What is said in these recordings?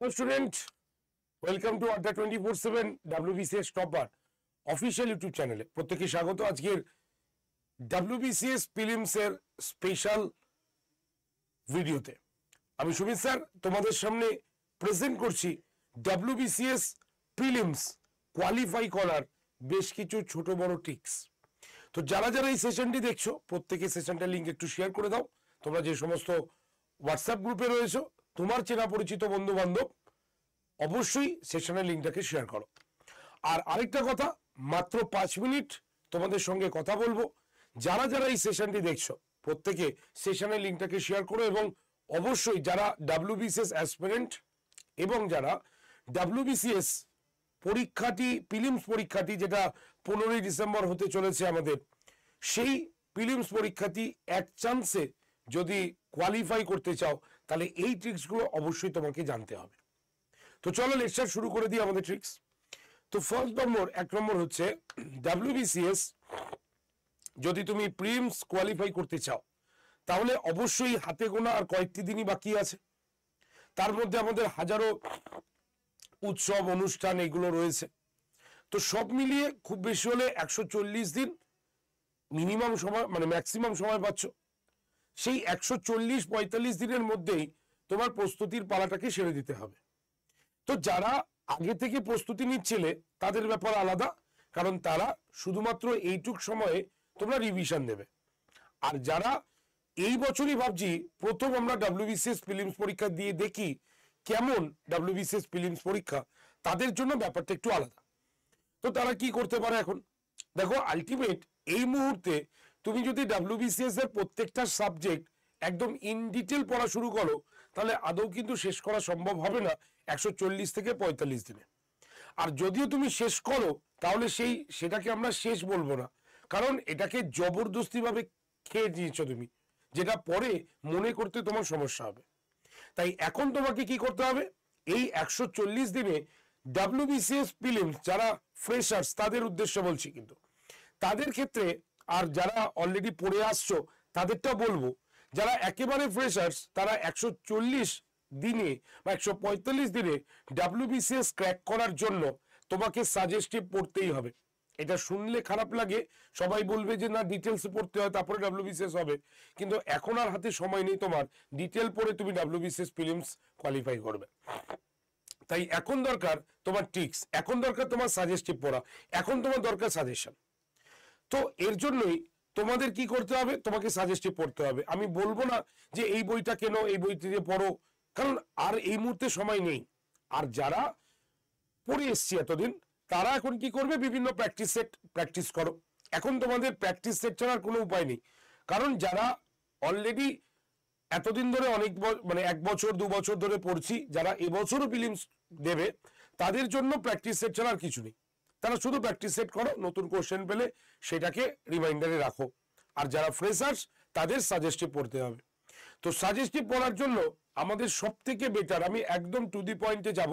Hello student, welcome to Adda 24/7 WBCS Topper official YouTube চ্যানেলে প্রত্যেককে স্বাগত। আজকের WBCS প্রিলিমস এর স্পেশাল ভিডিওতে আমি সুমিত স্যার তোমাদের সামনে প্রেজেন্ট করছি WBCS প্রিলিমস কোয়ালিফাই করার বেশ কিছু ছোট বড় ট্রিক্স। তো যারা যারা এই সেশনটি দেখছো প্রত্যেকে সেশনটার লিঙ্ক একটু শেয়ার করে দাও। তোমরা যে সমস্ত হোয়াটসঅ্যাপ গ্রুপে রয়েছো, তোমার চেনা পরিচিত বন্ধু বান্ধব অবশ্যই সেশনের লিঙ্কটাকে শেয়ার করো। আর আরেকটা কথা, মাত্র 5 মিনিট তোমাদের সঙ্গে কথা বলবো। যারা যারা এই সেশনটি দেখছো প্রত্যেকে সেশনের লিঙ্কটাকে শেয়ার করো এবং অবশ্যই যারা WBCS অ্যাসপিরেন্ট এবং যারা WBCS পরীক্ষাটি প্রিলিমস পরীক্ষাটি যেটা 15ই ডিসেম্বর হতে চলেছে আমাদের, সেই প্রিলিমস পরীক্ষাটি এক চান্সে যদি কোয়ালিফাই করতে চাও তাহলে এই ট্রিক্সগুলো অবশ্যই তোমাকে জানতে হবে। তো চলো লেকচার শুরু করে দিই আমাদের ট্রিক্স। তো এক নম্বর হচ্ছে WBCS যদি তুমি প্রিলিমস কোয়ালিফাই করতে চাও তাহলে অবশ্যই হাতে গোনা আর কয়েকটি দিনই বাকি আছে। তার মধ্যে আমাদের হাজারো উৎসব অনুষ্ঠান এগুলো রয়েছে। তো সব মিলিয়ে খুব বেশি হলে 140 দিন মিনিমাম সময়, মানে ম্যাক্সিমাম সময় পাচ্ছ। সেই 140-45 দিনের মধ্যেই তোমার প্রস্তুতির পালাটাকে সেরে দিতে হবে। তো যারা আগে থেকে প্রস্তুতি নিচ্ছিলে তাদের ব্যাপার আলাদা, কারণ তারা শুধুমাত্র এইটুক সময়ে তোমরা রিভিশন দেবে। আর যারা এই বছরই ভাবছি প্রথম আমরা WBCS প্রিলিমস পরীক্ষা দিয়ে দেখি কেমন WBCS প্রিলিমস পরীক্ষা, তাদের জন্য ব্যাপারটা একটু আলাদা। তো তারা কি করতে পারে এখন দেখো, আলটিমেট এই মুহূর্তে তুমি যদি WBCS এর প্রত্যেকটা সাবজেক্ট একদম ইন ডিটেল পড়া শুরু করো তাহলে আদৌ কিন্তু শেষ করা সম্ভব হবে না 140 থেকে 45 দিনে। আর যদিও তুমি শেষ করো তাহলে সেটাকে আমরা শেষ বলবো না, কারণ এটাকে জবরদস্তি ভাবে খেয়ে নিয়েছো তুমি, যেটা পরে মনে করতে তোমার সমস্যা হবে। তাই এখন তোমাকে কি করতে হবে, এই 140 দিনে WBCS প্রিলিমস যারা ফ্রেশার্স তাদের উদ্দেশ্যে বলছি, কিন্তু তাদের ক্ষেত্রে আর যারা অলরেডি পড়ে আসছো তাদেরটা বলবো, যারা একেবারে ফ্রেশার্স তারা 140 দিনে বা 145 দিনে WBCS ক্র্যাক করার জন্য তোমাকে সাজেস্টিভ পড়তেই হবে। এটা শুনলে খারাপ লাগে, সবাই বলবে যে না ডিটেলস পড়তে হয় তারপরে WBCS হবে, কিন্তু এখন আর হাতে সময় নেই তোমার ডিটেল পড়ে তুমি WBCS প্রিলিমস কোয়ালিফাই করবে। তাই এখন দরকার তোমার ট্রিক্স, এখন দরকার তোমার সাজেস্টিভ পড়া, এখন তোমার দরকার সাজেশন। তো এর জন্যই তোমাদের কি করতে হবে, তোমাকে সাজেস্টিভ পড়তে হবে। আমি বলবো না যে এই বইটা কেন, এই বইটি দিয়ে পড়ো, কারণ আর এই মুহূর্তে সময় নেই। আর যারা পড়ে এসছি এতদিন তারা এখন কি করবে, বিভিন্ন প্র্যাকটিস সেট প্র্যাকটিস করো। এখন তোমাদের প্র্যাকটিস সেট ছাড়ার কোনো উপায় নেই, কারণ যারা অলরেডি এতদিন ধরে অনেক মানে 1 বছর 2 বছর ধরে পড়ছি, যারা এবছরও প্রিলিমস দেবে তাদের জন্য প্র্যাকটিস সেট ছাড়া আর কিছু নেই। তারা শুধু প্র্যাকটিস সেট করো, নতুন কোশ্চেন পেলে সেটাকে রিমাইন্ডারে রাখো। আর যারা ফ্রেশার্স তাদের সাজেস্টিভ পড়তে হবে। তো সাজেস্টিভ পড়ার জন্য আমাদের সব থেকে বেটার, আমি একদম টু দি পয়েন্টে যাব,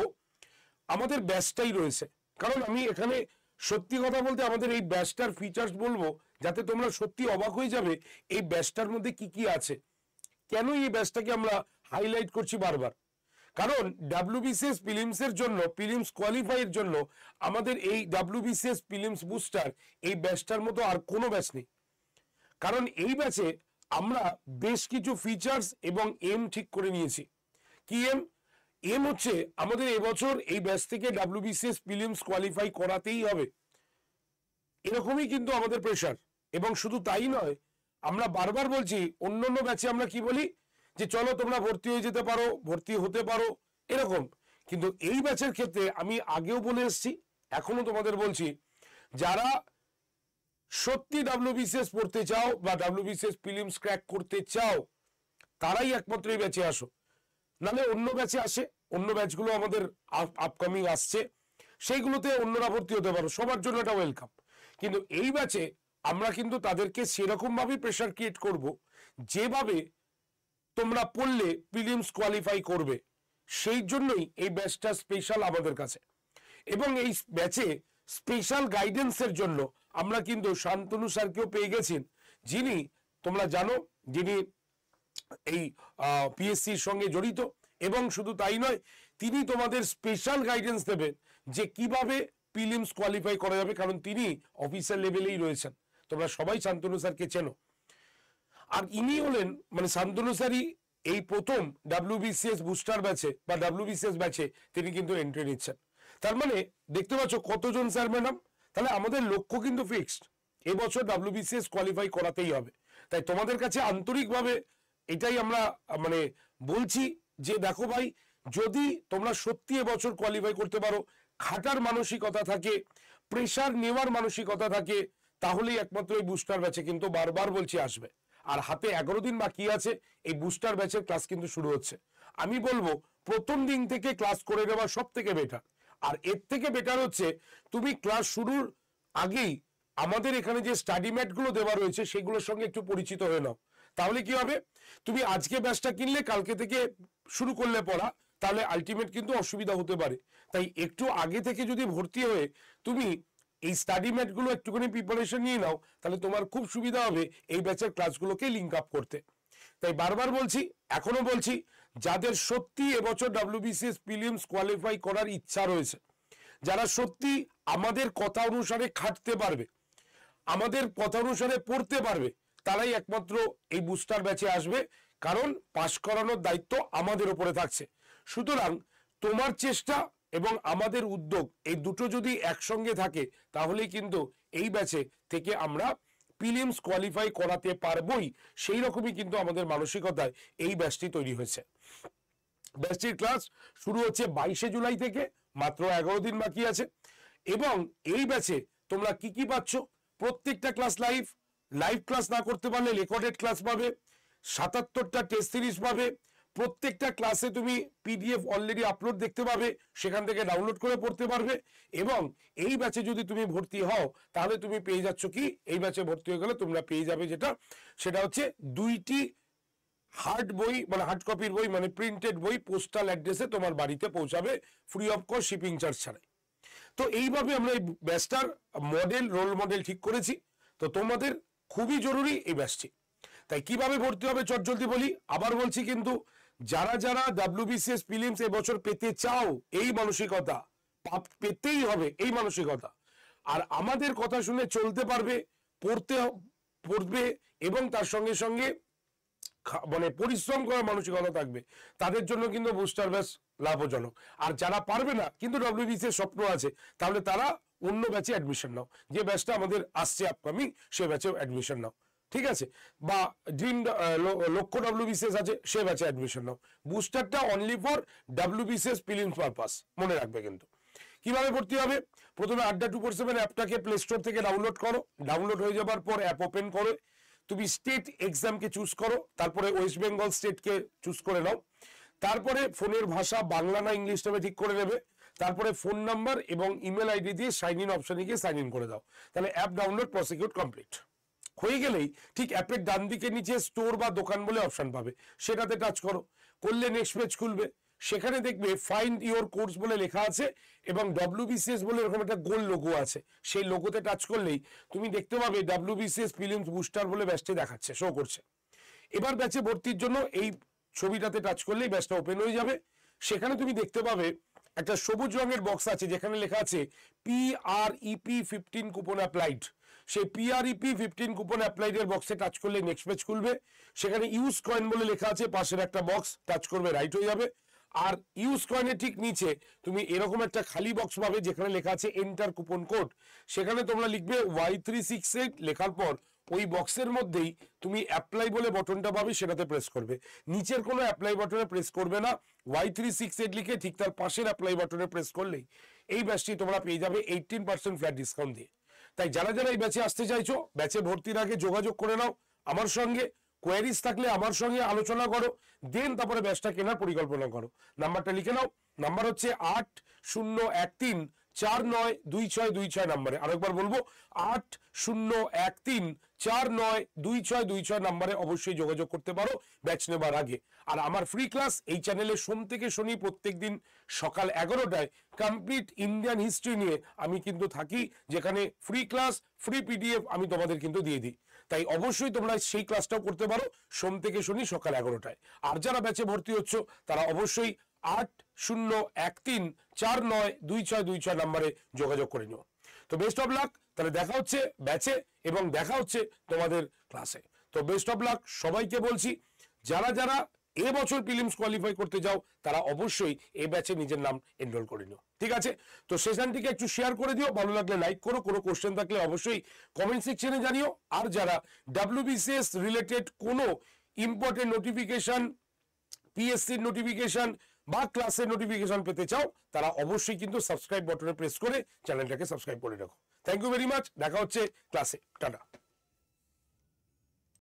আমাদের ব্যাচটাই রয়েছে। কারণ আমি এখানে সত্যি কথা বলতে আমাদের এই ব্যাচটার ফিচার্স বলবো যাতে তোমরা সত্যি অবাক হয়ে যাবে এই ব্যাচটার মধ্যে কি কি আছে। কেন এই ব্যাচটাকে আমরা হাইলাইট করছি বারবার, কারণ WBCS প্রিলিমস এর জন্য, প্রিলিমস কোয়ালিফাইয়ের জন্য আমাদের এই WBCS প্রিলিমস বুস্টার এই ব্যাচটার মতো আর কোনো ব্যাচ নেই। কারণ এই ব্যাচে আমরা বেশ কিছু ফিচার্স এবং এম ঠিক করে নিয়েছি। কি এম হচ্ছে আমাদের এবছর এই ব্যাচ থেকে WBCS প্রিলিমস কোয়ালিফাই করাতেই হবে, এরকমই কিন্তু আমাদের প্রেশার। এবং শুধু তাই নয়, আমরা বারবার বলছি অন্যান্য ব্যাচে আমরা কি বলি যে চলো তোমরা ভর্তি হয়ে যেতে পারো, ভর্তি হতে পারো এরকম, কিন্তু এই ব্যাচের ক্ষেত্রে আমি আগেও বলে এসেছি, এখনো তোমাদের বলছি, যারা সত্যি WBCS পড়তে চাও বা WBCS প্রিলিমস ক্র্যাক করতে চাও তারাই একমাত্র এই ব্যাচে আসো, নাহলে অন্য ব্যাচে আসে। অন্য ব্যাচগুলো আমাদের আপকামিং আসছে, সেইগুলোতে অন্যরা ভর্তি হতে পারো, সবার জন্য এটা ওয়েলকাম। কিন্তু এই ব্যাচে আমরা কিন্তু তাদেরকে সেরকম ভাবে প্রেশার ক্রিয়েট করব যেভাবে তোমরা পড়লে প্রিলিমস কোয়ালিফাই করবে, সেই জন্যই এই ব্যাচটা স্পেশাল আমাদের কাছে। এবং এই ব্যাচে স্পেশাল গাইডেন্সের জন্য আমরা কিন্তু শান্তনু স্যারকেও পেয়ে গেছেন, যিনি তোমরা জানো যিনি এই পিএসসির সঙ্গে জড়িত এবং শুধু তাই নয়, তিনি তোমাদের স্পেশাল গাইডেন্স দেবেন যে কিভাবে প্রিলিমস কোয়ালিফাই করা যাবে, কারণ তিনি অফিসার লেভেলেই রয়েছেন। তোমরা সবাই শান্তনু স্যারকে চেনো। আর ইনি হলেন মানে শান্তনু স্যারই এই প্রথম WBCS বুস্টার ব্যাচে বা WBCS ব্যাচে তিনি কিন্তু এন্ট্রি নিচ্ছেন। তার মানে দেখতে পাচ্ছ কতজন স্যার ম্যাডাম। তাহলে আমাদের লক্ষ্য কিন্তু ফিক্সড, এবছর WBCS কোয়ালিফাই করাতেই হবে। তাই তোমাদের কাছে আন্তরিকভাবে এটাই আমরা মানে বলছি যে দেখো ভাই, যদি তোমরা সত্যি এবছর কোয়ালিফাই করতে পারো, খাটার মানসিকতা থাকে, প্রেসার নেওয়ার মানসিকতা থাকে, তাহলেই একমাত্র এই বুস্টার ব্যাচে কিন্তু বারবার বলছি আসবে। আর হাতে 11 দিন বাকি আছে, এই বুস্টার ব্যাচের ক্লাস কিন্তু শুরু হচ্ছে। আমি বলবো প্রথম দিন থেকে ক্লাস করে নেওয়া সব থেকে বেটার। আর এর থেকে বেটার হচ্ছে তুমি ক্লাস শুরুর আগেই আমাদের এখানে যে স্টাডি ম্যাট গুলো দেওয়া রয়েছে সেগুলোর সঙ্গে একটু পরিচিত হয়ে নাও। তাহলে কি হবে, তুমি আজকে ব্যাচটা কিনলে কালকে থেকে শুরু করলে পড়া, তাহলে আলটিমেট কিন্তু অসুবিধা হতে পারে। তাই একটু আগে থেকে যদি ভর্তি হয়ে তুমি এই স্টাডি ম্যাট গুলো একটুখানি প্রিপারেশন নিয়ে নাও, তাহলে তোমার খুব সুবিধা হবে এই ব্যাচের ক্লাসগুলোকে লিঙ্ক আপ করতে। তাই বারবার বলছি, এখনো বলছি, যাদের সত্যি এবছর WBCS প্রিলিমস কোয়ালিফাই করার ইচ্ছা রয়েছে, যারা সত্যি আমাদের কথা অনুসারে খাটতে পারবে, আমাদের কথা অনুসারে পড়তে পারবে, তারাই একমাত্র এই বুস্টার ব্যাচে আসবে, কারণ পাশ করানোর দায়িত্ব আমাদের উপরে থাকছে। সুতরাং তোমার চেষ্টা এবং আমাদের উদ্যোগ এই দুটো যদি একসঙ্গে থাকে, তাহলেই কিন্তু এই ব্যাচে থেকে আমরা প্রিলিমস কোয়ালিফাই করাতে পারবোই। সেই রকমই কিন্তু আমাদের মানসিকতায় এই ব্যাচটি তৈরি হয়েছে। ব্যাচটির ক্লাস শুরু হচ্ছে 22শে জুলাই থেকে, মাত্র 11 দিন বাকি আছে। এবং এই ব্যাচে তোমরা কি কি পাচ্ছ, প্রত্যেকটা ক্লাস লাইভ ক্লাস না করতে পারলে রেকর্ডেড ক্লাস পাবে, 77টা টেস্ট সিরিজ পাবে, প্রত্যেকটা ক্লাসে তুমি PDF অলরেডি আপলোড দেখতে পাবে, সেখান থেকে ডাউনলোড করে পড়তে পারবে। এবং এই ব্যাচে যদি তুমি ভর্তি হও, তাহলে তুমি পেয়ে যাচ্ছ কি, এই ব্যাচে ভর্তি হয়ে গেলে তোমরা পেয়ে যাবে যেটা, সেটা হচ্ছে 2টি হার্ড বই মানে হার্ড কপির বই মানে প্রিন্টেড বই পোস্টাল অ্যাড্রেসে তোমার বাড়িতে পৌঁছাবে, free of cost shipping charge ছাড়াই। তো এইভাবে আমরা এই ব্যাচটার মডেল রোল মডেল ঠিক করেছি। তো তোমাদের খুবই জরুরি এই ব্যাচটি। তাই কিভাবে ভর্তি হবে চটজলদি বলি, আবার বলছি কিন্তু, যারা যারা WBCS প্রিলিমস এবছর পেতে চাও, এই মানসিকতা পেতেই হবে, এই মানসিকতা, আর আমাদের কথা শুনে চলতে পারবে, পড়বে এবং তার সঙ্গে সঙ্গে মানে পরিশ্রম করার মানসিকতা থাকবে, তাদের জন্য কিন্তু বুস্টার ব্যাচ লাভজনক। আর যারা পারবে না কিন্তু WBCS স্বপ্ন আছে, তাহলে তারা অন্য ব্যাচে অ্যাডমিশন নাও, যে ব্যাচটা আমাদের আসছে আপকামিং সে ব্যাচেও অ্যাডমিশন নাও, ঠিক আছে? বা ড্রিম লক্ষ্য WBCS আছে, সে ব্যাচে অ্যাডমিশন নাও। বুস্টারটা only for WBCS prelims purpose, মনে রাখবে। কিন্তু কিভাবে ভর্তি হবে, প্রথমে আড্ডা 247 অ্যাপটাকে প্লে স্টোর থেকে ডাউনলোড করো। ডাউনলোড হয়ে যাবার পর অ্যাপ ওপেন করো, তুমি স্টেট এক্সামকে চুজ করো, তারপরে ওয়েস্ট বেঙ্গল স্টেটকে চুজ করে নাও। তারপরে ফোনের ভাষা বাংলা না ইংলিশ তবে ঠিক করে নেবে। তারপরে ফোন নাম্বার এবং ইমেল আইডি দিয়ে সাইন ইন অপশনে গিয়ে সাইন ইন করে দাও। তাহলে অ্যাপ ডাউনলোড প্রসিকিউট কমপ্লিট হয়ে গেলেই ঠিক অ্যাপের ডান দিকে নিচে স্টোর বা দোকান বলে অপশন পাবে, সেটাতে টাচ করো। করলে নেক্সট পেজ খুলবে, সেখানে দেখবে ফাইন্ড ইওর কোর্স বলে লেখা আছে এবং WBCS বলে এরকম একটা গোল লোগো আছে, সেই লোগোতে টাচ করলেই তুমি দেখতে পাবে WBCS প্রিলিমস বুস্টার বলে ব্যাচটি দেখাচ্ছে, শো করছে। এবার ব্যাচে ভর্তির জন্য এই ছবিটাতে টাচ করলেই ব্যাচটা ওপেন হয়ে যাবে। সেখানে তুমি দেখতে পাবে একটা সবুজ রঙের বক্স আছে, যেখানে লেখা আছে PREP 15 কুপন অ্যাপ্লাইড। সেই PREP 15 কুপন অ্যাপ্লাইড এর বক্সে টাচ করলে নেক্সট পেজ খুলবে। সেখানে ইউজ কয়েন বলে লেখা আছে, পাশের একটা বক্স টাচ করবে, রাইট হয়ে যাবে। আর ইউজ কয়েনের ঠিক নিচে তুমি এরকম একটা খালি বক্স পাবে, যেখানে লেখা আছে এন্টার কুপন কোড। সেখানে তোমরা লিখবে Y368, লেখার পর ওই বক্সের মধ্যেই তুমি অ্যাপ্লাই বলে বটনটা পাবে, সেটাতে প্রেস করবে। নিচের কোনো অ্যাপ্লাই বটনে প্রেস করবে না, Y368 লিখে ঠিক তার পাশের অ্যাপ্লাই বটনে প্রেস করলেই এই ব্যাচটি তোমরা পেয়ে যাবে 18% ফ্ল্যাট ডিসকাউন্ট দিয়ে। তাই যারা যারা এই ব্যাচে আসতে চাইছো, ব্যাচে ভর্তির আগে যোগাযোগ করে নাও আমার সঙ্গে। কোয়ারিজ থাকলে আমার সঙ্গে আলোচনা করো, দেন তারপরে ব্যাচটা কেনার পরিকল্পনা করো। নাম্বারটা লিখে নাও, নাম্বার হচ্ছে 8013492626 নাম্বারে। আরেকবার বলবো, 8013492626 নাম্বারে অবশ্যই যোগাযোগ করতে পারো ব্যাচ নেবার আগে। আর আমার ফ্রি ক্লাস এই চ্যানেলে সোম থেকে শনি প্রত্যেকদিন সকাল 11টায় কমপ্লিট ইন্ডিয়ান হিস্ট্রি নিয়ে আমি কিন্তু থাকি, যেখানে ফ্রি ক্লাস ফ্রি PDF আমি তোমাদের কিন্তু দিয়ে দিই। তাই অবশ্যই তোমরা সেই ক্লাসটাও করতে পারো সোম থেকে শনি সকাল 11টায়। আর যারা ব্যাচে ভর্তি হচ্ছ তারা অবশ্যই 8013492626 নাম্বারে যোগাযোগ করে নিও। তো বেস্ট অফ লাক, তাহলে দেখা হচ্ছে ব্যাচে এবং দেখা হচ্ছে তোমাদের ক্লাসে। তো বেস্ট অফ লাক সবাইকে বলছি। যারা যারা এবছর প্রিলিমস কোয়ালিফাই করতে যাও তারা অবশ্যই এই ব্যাচে নিজের নাম এনরোল করে নিও, ঠিক আছে? তো সেশনটিকে একটু শেয়ার করে দিও, ভালো লাগলে লাইক করো, কোনো কোশ্চেন থাকলে অবশ্যই কমেন্ট সেকশনে জানিও। আর যারা WBCS রিলেটেড কোনো ইম্পর্টেন্ট নোটিফিকেশন, পিএসসির নোটিফিকেশন বা ক্লাসের নোটিফিকেশন পেতে চাও তারা অবশ্যই কিন্তু সাবস্ক্রাইব বাটনে প্রেস করে চ্যানেলটাকে সাবস্ক্রাইব করে রাখো। থ্যাংক ইউ ভেরি মাচ, দেখা হচ্ছে ক্লাসে, টাটা।